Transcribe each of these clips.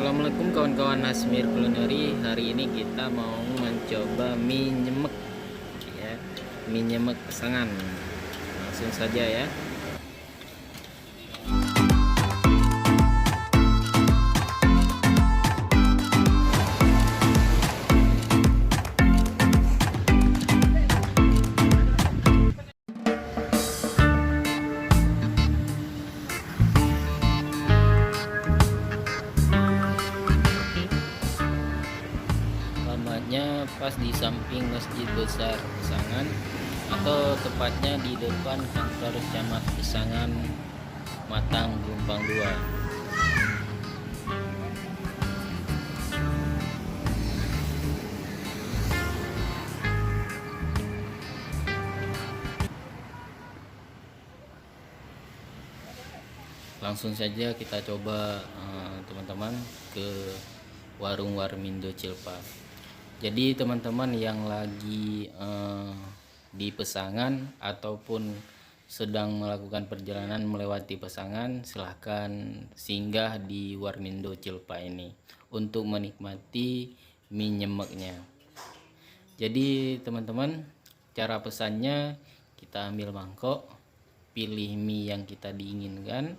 Assalamualaikum kawan-kawan Hasmir Culinary. Hari ini kita mau mencoba mie nyemek ya, mie nyemek pesangan. Langsung saja ya. Alamatnya pas di samping Masjid Besar Pesangan, atau tepatnya di depan kantor Camat Pesangan Matang Gumpang 2. Langsung saja kita coba teman-teman ke warung Warmindo Cilpa. Jadi teman-teman yang lagi di Pesangan ataupun sedang melakukan perjalanan melewati Pesangan, silahkan singgah di Warmindo Cilpa ini untuk menikmati mie nyemeknya. Jadi teman-teman, cara pesannya kita ambil mangkok, pilih mie yang kita diinginkan,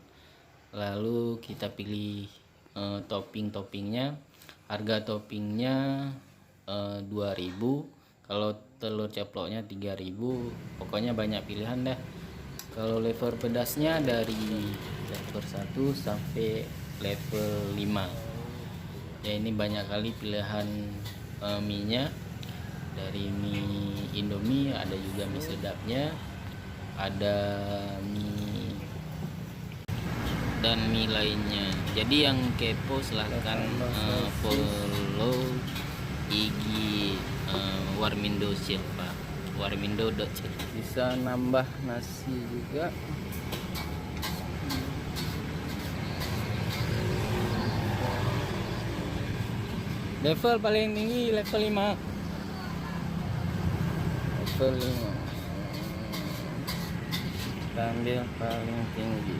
lalu kita pilih topping-toppingnya. Harga toppingnya 2.000, kalau telur ceploknya 3.000. Pokoknya banyak pilihan dah. Kalau level pedasnya dari level 1 sampai level 5 ya, ini banyak kali pilihan mie nya. Dari mie Indomie, ada juga mie sedapnya, ada mie dan mie lainnya. Jadi yang kepo silahkan follow IG Warmindo Cilpa, warmindo.cilpa. Bisa nambah nasi juga. Level paling tinggi level 5. Level 5. Kita ambil paling tinggi.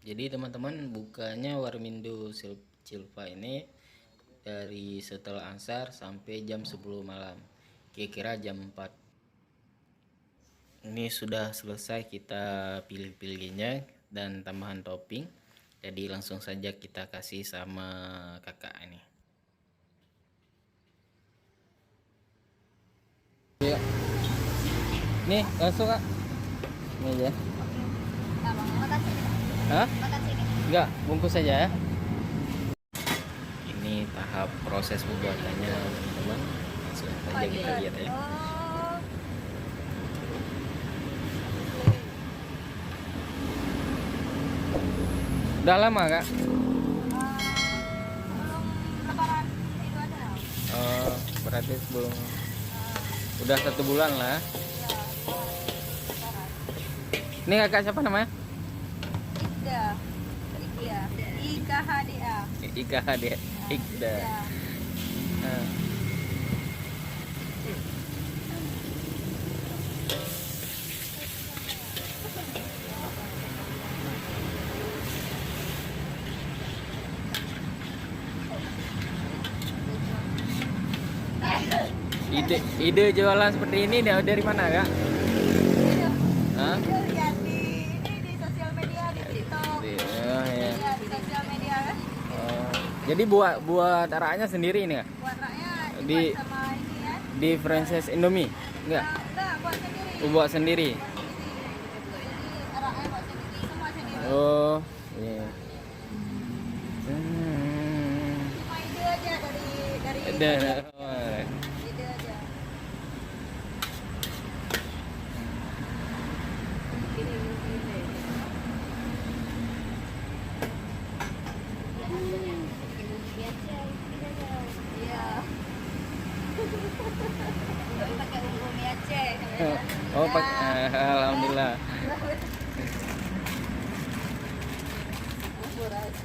Jadi teman-teman, bukanya Warmindo Cilpa ini dari setelah asar sampai jam 10 malam, kira-kira jam 4. Ini sudah selesai kita pilih-pilihnya dan tambahan topping. Jadi langsung saja kita kasih sama kakak ini. Ya. Nih langsung kak. Ini aja. Hah? Enggak, bungkus saja ya. Ini tahap proses pembuatannya teman-teman. Langsung saja kita lihat ya. Udah lama kak? Lebaran itu ada. Oh, berarti sebelum udah 1 bulan lah. Ini kakak siapa namanya? IKHDA. IKHDA. Ikda. Nah. Ide jualan seperti ini dari mana kak? Hah? Lihat di sosial media, di TikTok. Oh, ya. Ya, di sosial media kan. Jadi buat araknya sendiri ini kak? Buat raknya Di sama ini ya. di franchise Indomie? Enggak? Enggak, buat sendiri. Buat sendiri. Jadi araknya buat sendiri, semua sendiri. Oh, iya. Cuma ide aja dari Ada. ide aja. Iya. Pakai bumbu mie Aceh. Oh, alhamdulillah.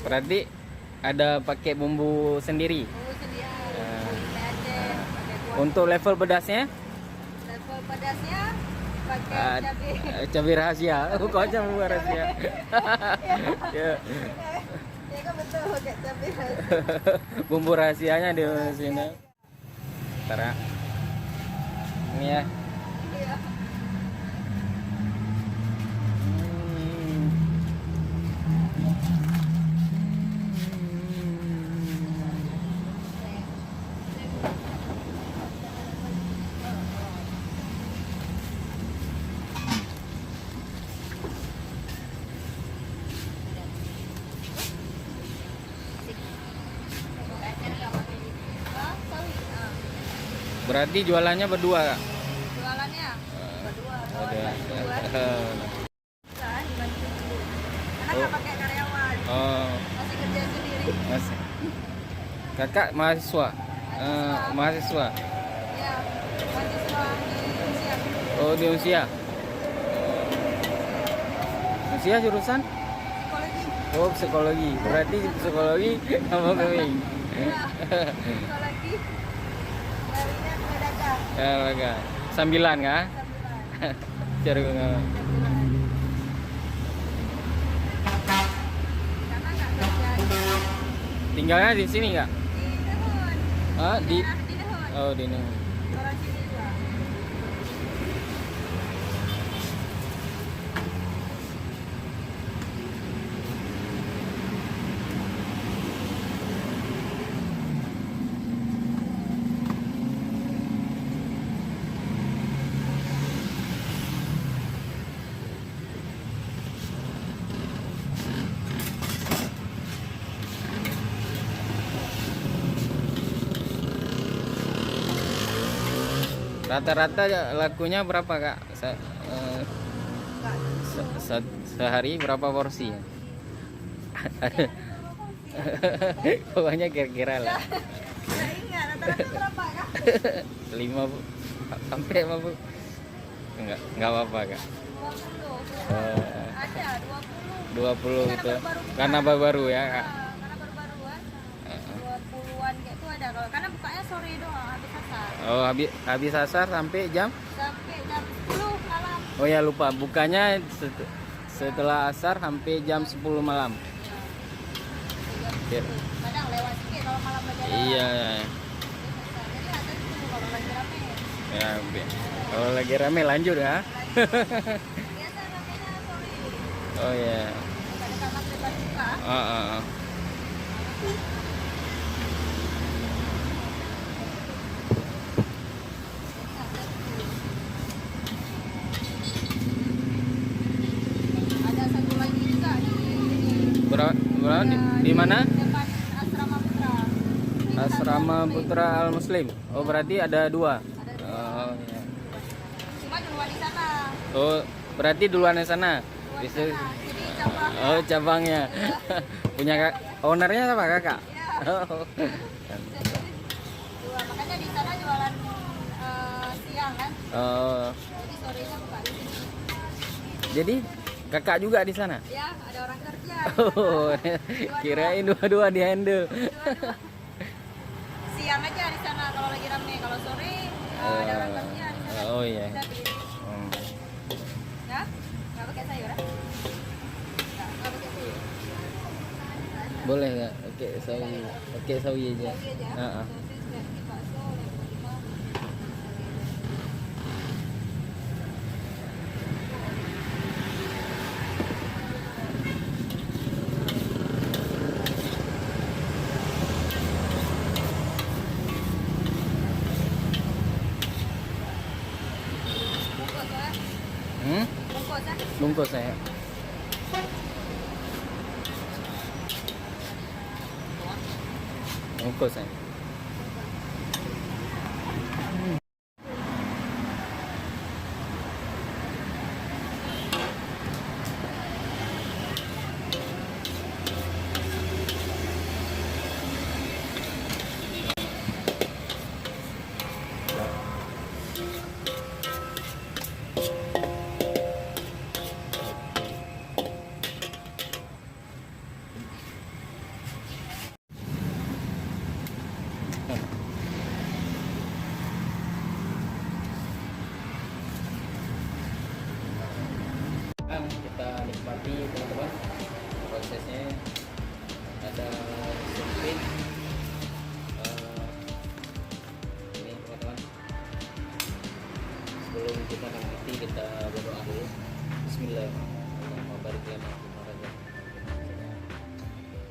Berarti ada pakai bumbu sendiri. Bumbu sendiri. Bumbu mie Aceh. Pakai kuah. Untuk level pedasnya Kalau pedasnya pakai Ah, cabai. cabai rahasia. Kok cabai rahasia? Ya. Ya kan betul pakai cabai. Bumbu rahasianya di sini. Tara. Ini ya. Iya. Hmm. Ah, sawi. Ah. Berarti jualannya berdua, Kak? Jualannya berdua. Oh, Ada. berdua. Kan dibantu dulu. Karena nggak pakai karyawan. Oh, Masih kerja sendiri. Mas. Kakak mahasiswa. Mahasiswa. Ya, mahasiswa di siang. Oh, di Usia. Usia jurusan? Psikologi. Oh, psikologi. Berarti psikologi sama kami. Ya, psikologi. Darinya pedagang. Ya, Kak. Sambilan, Kak? Sambilan. Cari Karena nggak kerja tinggalnya di sini, Kak? di Dehun. Ah, di Daerah di Dehun. Oh, di ini. Orang sini juga. Rata-rata lakunya berapa, Kak? Enggak. Sehari berapa porsi ya? Pokoknya kira-kira lah. Nggak ingat rata-rata berapa kak? 50 sampai 50. Enggak apa-apa, Kak. 20. Oh, Ada 20. 20 itu. Karena Karena baru ya, Kak. Karena baru-baruan 20-an kayak itu ada kalau karena bukanya sore doang habis asar Oh, habis asar sampai jam? sampai jam 10 malam. Oh ya, lupa. Bukanya setelah asar sampai jam 10 malam. Jam 10. Kadang lewat sedikit kalau malam lagi ada Iya. orang. Jadi ada itu kalau lagi rame. Ya, kalau lagi rame lanjut ya. Biasa ramenya sore. Oh ya. Kadang maghrib baru buka. Oh. Ada satu lagi juga di sini. Berapa di mana? Depan Asrama Putra. Di Asrama Kesatuan Putra Al Muslim. Oh, berarti ada dua. Ada dua. Oh ya. Cuma duluan di sana. Oh, berarti duluan di sana. Duluan di Bisa. sana. Jadi cabang. Oh, cabangnya. Punya ownernya siapa, Kakak? Ya. Oh. Dua. Makanya di sana jualan siang kan. Oh. Jadi sorenya buka di sini. Jadi Kakak juga di sana? Ya, ada orang kerja. Oh, kirain dua-dua di handle. Dua-dua. Siang aja di sana kalau lagi rame. Kalau sore ada orang kerja di sana. Oh iya. Bisa pilih. Hmm. Ya? Nggak pakai sayur kan? Nggak pakai sayur. Boleh nggak? Oke, sawi. Oke, sawi aja. Sawi aja. Heeh. Sosis, daging, bakso, level 5. Bungkus ya? Bungkus ya? Bungkus saya. Bungkus saya. sebelum kita mengikuti kita berdoa dulu. Bismillahirrahmanirrahim. Barik lana fima razaqtana.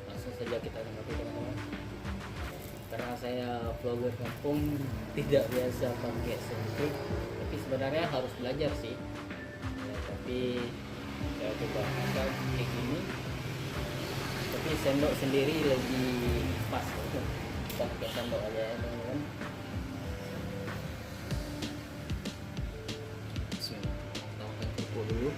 Langsung saja kita mengikuti teman-teman. Karena saya vlogger kampung tidak biasa pakai sendok, tapi sebenarnya harus belajar sih ya, tapi saya coba masak kayak gini, tapi sendok sendiri lebih pas. Kita pakai sendok aja ya teman-teman. Bismillah, tambahkan kerupuk dulu.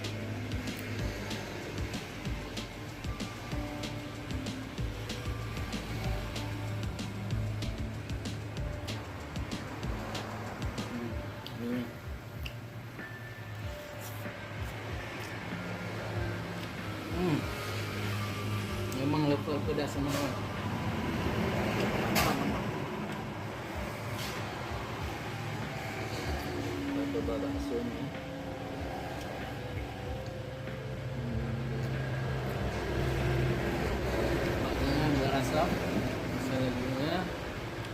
Memang level pedas teman-teman. Kita coba baksonya. Baksonya nggak asam, misalnya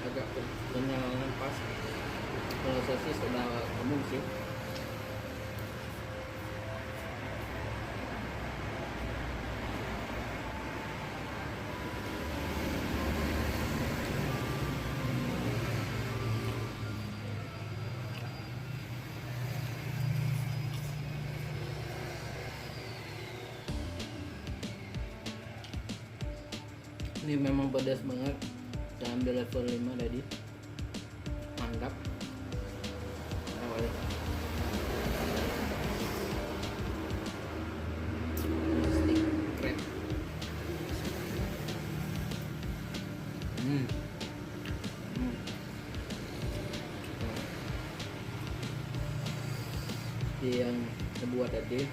agak kenyal pas. Kalau sosis sudah umum sih. Ini memang pedas banget. Saya ambil level 5 tadi. Mantap. Yang kedua tadi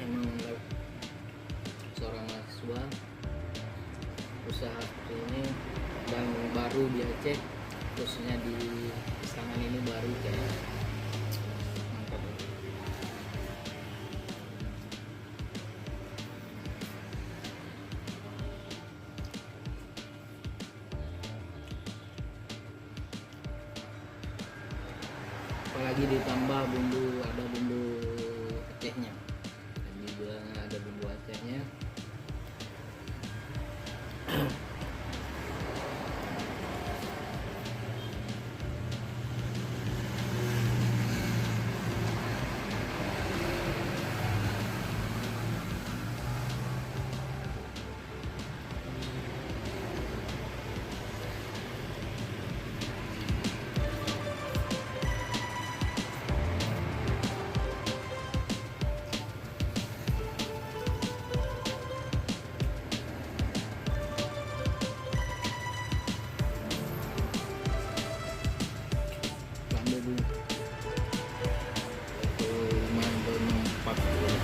emang seorang mahasiswa usaha seperti ini dan baru di Aceh, khususnya di Serangan ini baru kayak mantap. Apalagi ditambah bumbu, ada bumbu Acehnya, dan juga ada bumbu Acehnya. Ambil dulu. Lumayan bermanfaat dulu.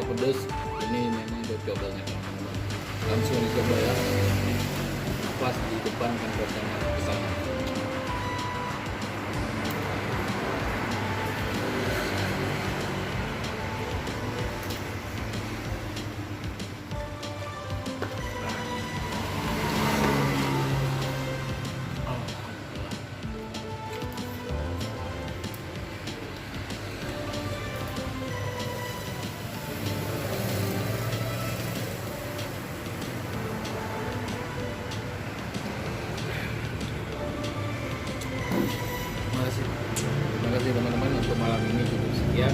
Pedas ini memang cocok banget teman-teman, langsung dicoba ya, pas di depan kantor sana kesana. kasih teman-teman, untuk malam ini cukup sekian.